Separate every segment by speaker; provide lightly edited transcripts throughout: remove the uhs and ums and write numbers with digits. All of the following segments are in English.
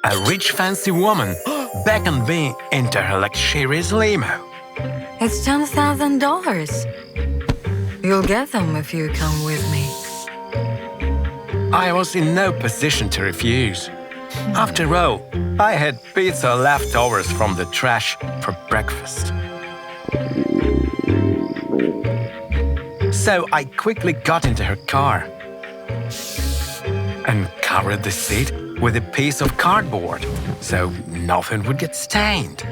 Speaker 1: A rich fancy woman beckoned me into her luxurious limo.
Speaker 2: It's $10,000. You'll get them if you come with me.
Speaker 1: I was in no position to refuse. After all, I had pizza leftovers from the trash for breakfast. So I quickly got into her car and covered the seat with a piece of cardboard so nothing would get stained.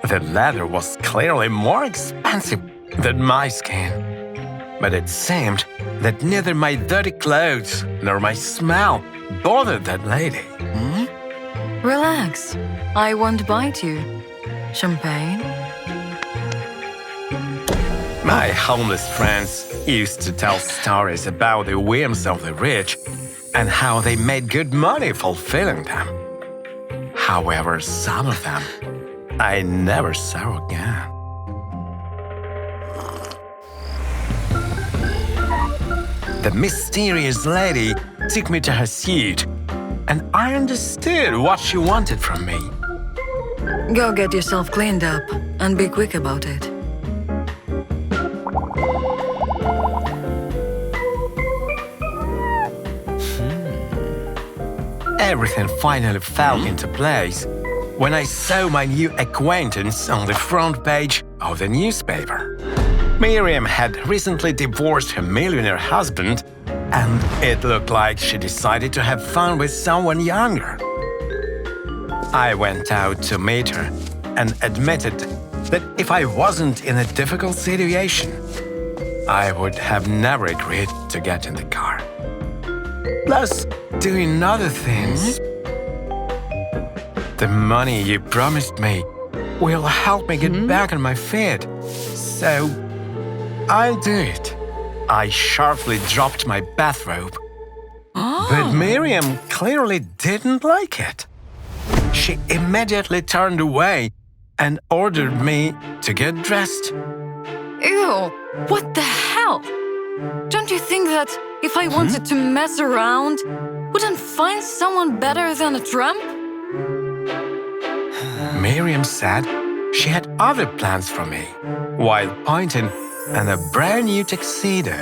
Speaker 1: The leather was clearly more expensive than my skin, but it seemed that neither my dirty clothes nor my smell bothered that lady.
Speaker 2: Relax. I won't bite you. Champagne?
Speaker 1: My homeless friends used to tell stories about the whims of the rich and how they made good money fulfilling them. However, some of them I never saw again. The mysterious lady took me to her suite, and I understood what she wanted from me.
Speaker 2: Go get yourself cleaned up and be quick about it.
Speaker 1: Everything finally fell into place when I saw my new acquaintance on the front page of the newspaper. Miriam had recently divorced her millionaire husband, and it looked like she decided to have fun with someone younger. I went out to meet her and admitted that if I wasn't in a difficult situation, I would have never agreed to get in the car. Plus, doing other things. The money you promised me will help me get back on my feet. So, I'll do it. I sharply dropped my bathrobe. But Miriam clearly didn't like it. She immediately turned away and ordered me to get dressed.
Speaker 2: Ew! What the hell? Don't you think that if I wanted to mess around, wouldn't find someone better than a tramp?
Speaker 1: Miriam said she had other plans for me, while pointing at a brand new tuxedo.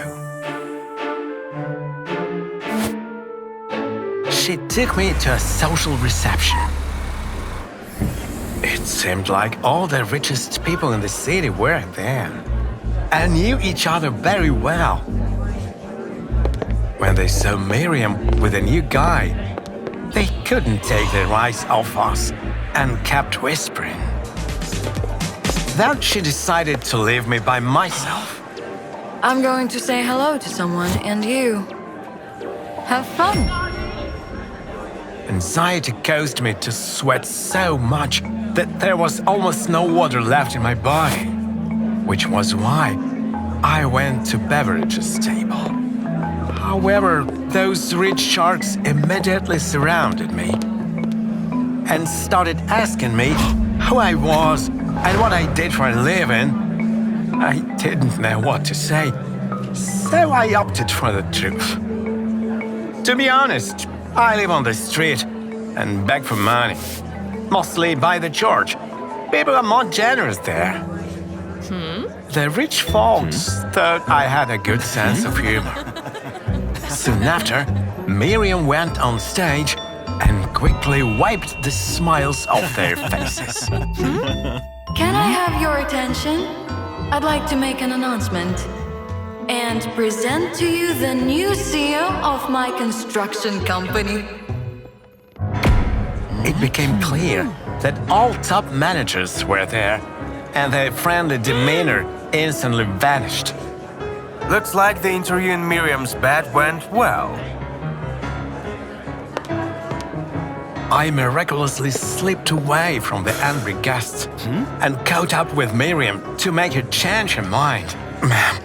Speaker 1: She took me to a social reception. It seemed like all the richest people in the city were there and knew each other very well. When they saw Miriam with a new guy, they couldn't take their eyes off us and kept whispering. Then she decided to leave me by myself.
Speaker 2: I'm going to say hello to someone, and you. Have fun.
Speaker 1: Anxiety caused me to sweat so much that there was almost no water left in my body, which was why I went to Beverage's table. However, those rich sharks immediately surrounded me and started asking me who I was and what I did for a living. I didn't know what to say, so I opted for the truth. To be honest, I live on the street and beg for money, mostly by the church. People are more generous there. The rich folks thought I had a good sense of humor. Soon after, Miriam went on stage and quickly wiped the smiles off their faces.
Speaker 2: Can I have your attention? I'd like to make an announcement and present to you the new CEO of my construction company.
Speaker 1: It became clear that all top managers were there, and their friendly demeanor instantly vanished.
Speaker 3: Looks like the interview in Miriam's bed went well.
Speaker 1: I miraculously slipped away from the angry guests and caught up with Miriam to make her change her mind. Ma'am,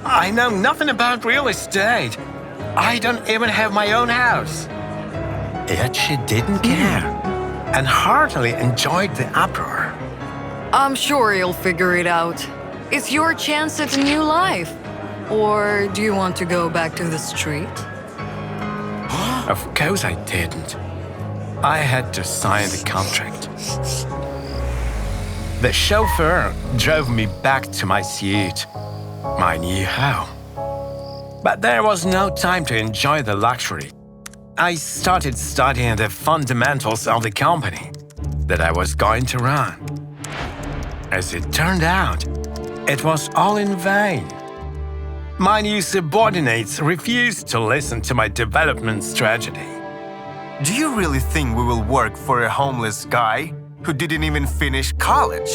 Speaker 1: I know nothing about real estate. I don't even have my own house. Yet she didn't care and heartily enjoyed the uproar.
Speaker 2: I'm sure you'll figure it out. It's your chance at a new life. Or do you want to go back to the street?
Speaker 1: Of course I didn't. I had to sign the contract. The chauffeur drove me back to my suite, my new home. But there was no time to enjoy the luxury. I started studying the fundamentals of the company that I was going to run. As it turned out, it was all in vain. My new subordinates refused to listen to my development strategy.
Speaker 3: Do you really think we will work for a homeless guy who didn't even finish college?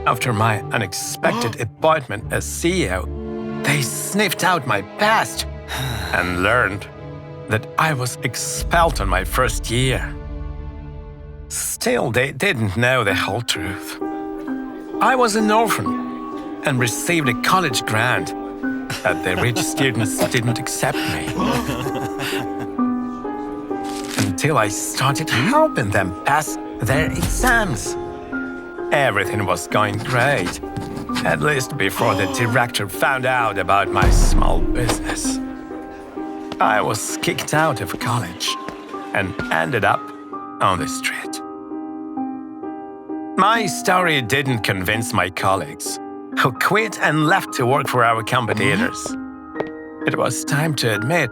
Speaker 1: After my unexpected appointment as CEO, they sniffed out my past and learned that I was expelled on my first year. Still, they didn't know the whole truth. I was an orphan and received a college grant, but the rich students didn't accept me. Until I started helping them pass their exams. Everything was going great, at least before the director found out about my small business. I was kicked out of college and ended up on the street. My story didn't convince my colleagues, who quit and left to work for our competitors. It was time to admit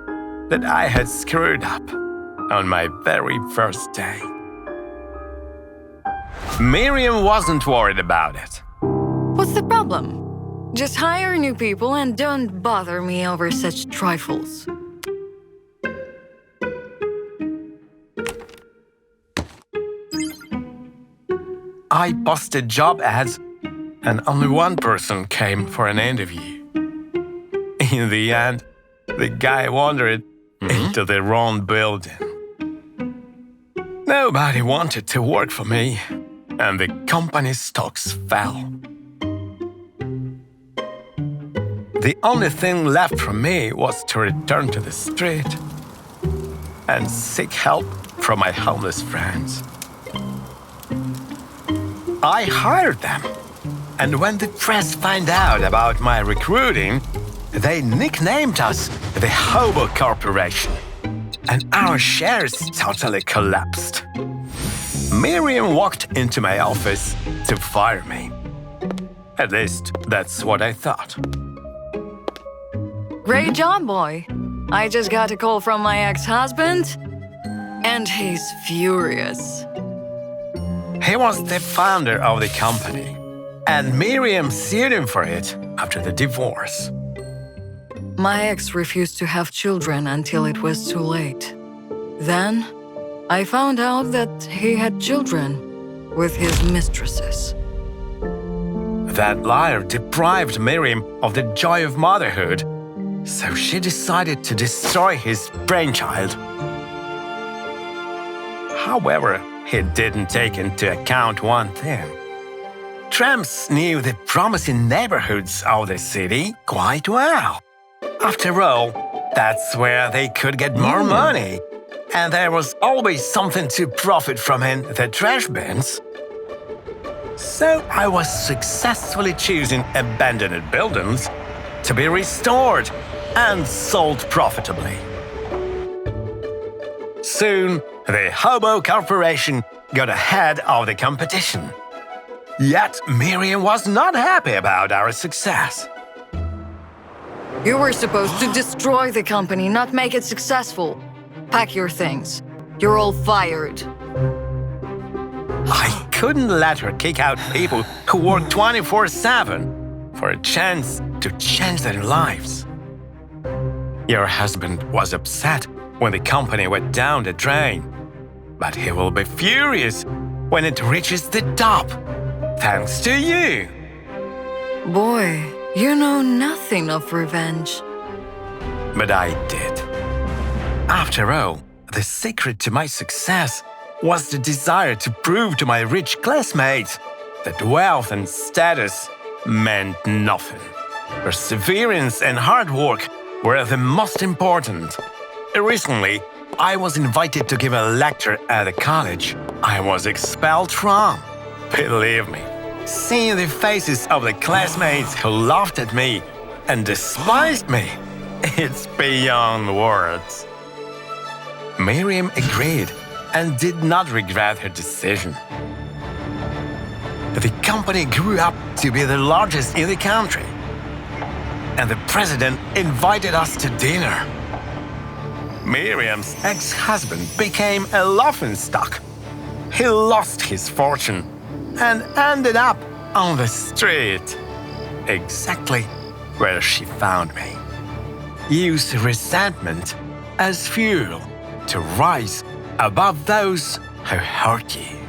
Speaker 1: that I had screwed up on my very first day. Miriam wasn't worried about it.
Speaker 2: What's the problem? Just hire new people and don't bother me over such trifles.
Speaker 1: I posted job ads, and only one person came for an interview. In the end, the guy wandered into the wrong building. Nobody wanted to work for me, and the company's stocks fell. The only thing left for me was to return to the street and seek help from my homeless friends. I hired them, and when the press found out about my recruiting, they nicknamed us the Hobo Corporation, and our shares totally collapsed. Miriam walked into my office to fire me. At least, that's what I thought.
Speaker 2: Great job, boy. I just got a call from my ex-husband, and he's furious.
Speaker 1: He was the founder of the company, and Miriam sued him for it after the divorce.
Speaker 2: My ex refused to have children until it was too late. Then, I found out that he had children with his mistresses.
Speaker 1: That liar deprived Miriam of the joy of motherhood, so she decided to destroy his brainchild. However, he didn't take into account one thing. Tramps knew the promising neighborhoods of the city quite well. After all, that's where they could get more money, and there was always something to profit from in the trash bins. So I was successfully choosing abandoned buildings to be restored and sold profitably. Soon, the Hobo Corporation got ahead of the competition. Yet Miriam was not happy about our success.
Speaker 2: You were supposed to destroy the company, not make it successful. Pack your things. You're all fired.
Speaker 1: I couldn't let her kick out people who work 24/7 for a chance to change their lives. Your husband was upset when the company went down the drain, but he will be furious when it reaches the top, thanks to you.
Speaker 2: Boy, you know nothing of revenge.
Speaker 1: But I did. After all, the secret to my success was the desire to prove to my rich classmates that wealth and status meant nothing. Perseverance and hard work were the most important. Recently, I was invited to give a lecture at a college I was expelled from. Believe me, seeing the faces of the classmates who laughed at me and despised me, it's beyond words. Miriam agreed and did not regret her decision. The company grew up to be the largest in the country, and the president invited us to dinner. Miriam's ex-husband became a laughingstock. He lost his fortune and ended up on the street, exactly where she found me. Used resentment as fuel to rise above those who hurt you.